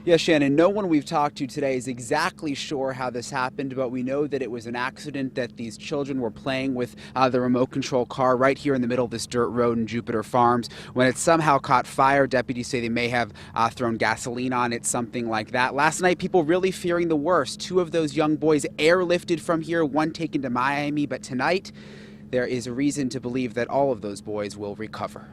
Yeah, Shannon, no one we've talked to today is exactly sure how this happened, but we know that it was an accident, that these children were playing with the remote control car right here in the middle of this dirt road in Jupiter Farms. When it somehow caught fire, deputies say they may have thrown gasoline on it, something like that. Last night, people really fearing the worst. Two of those young boys airlifted from here, one taken to Miami, but tonight there is a reason to believe that all of those boys will recover.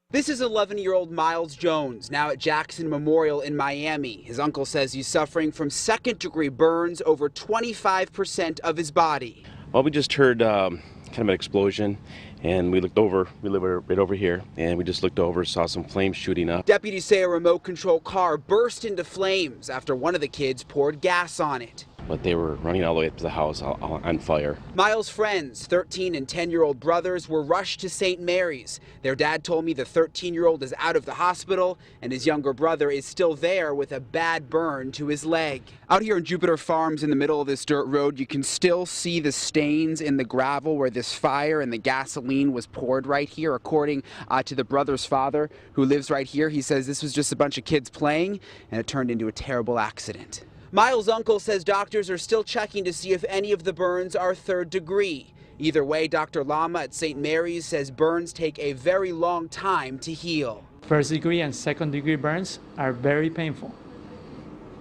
This is 11-year-old Miles Jones, now at Jackson Memorial in Miami. His uncle says he's suffering from second-degree burns over 25% of his body. Well, we just heard kind of an explosion, and we looked over. We live right over here, and we just looked over, saw some flames shooting up. Deputies say a remote control car burst into flames after one of the kids poured gas on it. But they were running all the way up to the house on fire. Miles' friends, 13 and 10-year-old brothers, were rushed to St. Mary's. Their dad told me the 13-year-old is out of the hospital and his younger brother is still there with a bad burn to his leg. Out here in Jupiter Farms in the middle of this dirt road, you can still see the stains in the gravel where this fire and the gasoline was poured right here. According to the brother's father, who lives right here, he says this was just a bunch of kids playing and it turned into a terrible accident. Miles' uncle says doctors are still checking to see if any of the burns are third degree. Either way, Dr. Lama at St. Mary's says burns take a very long time to heal. First degree and second degree burns are very painful.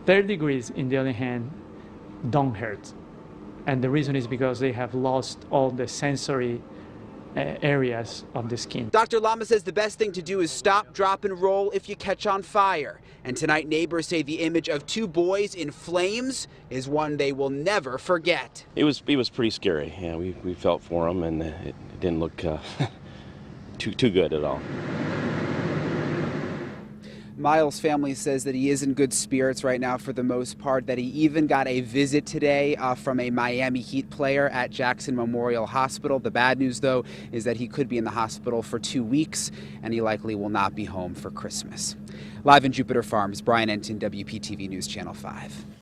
Third degrees, on the other hand, don't hurt. And the reason is because they have lost all the sensory areas of the skin. Dr. Lama says the best thing to do is stop, drop, and roll if you catch on fire. And tonight, neighbors say the image of two boys in flames is one they will never forget. It was pretty scary. Yeah, we felt for them, and it didn't look too good at all. Miles' family says that he is in good spirits right now for the most part, that he even got a visit today from a Miami Heat player at Jackson Memorial Hospital. The bad news, though, is that he could be in the hospital for 2 weeks, and he likely will not be home for Christmas. Live in Jupiter Farms, Brian Entin, WPTV News Channel 5.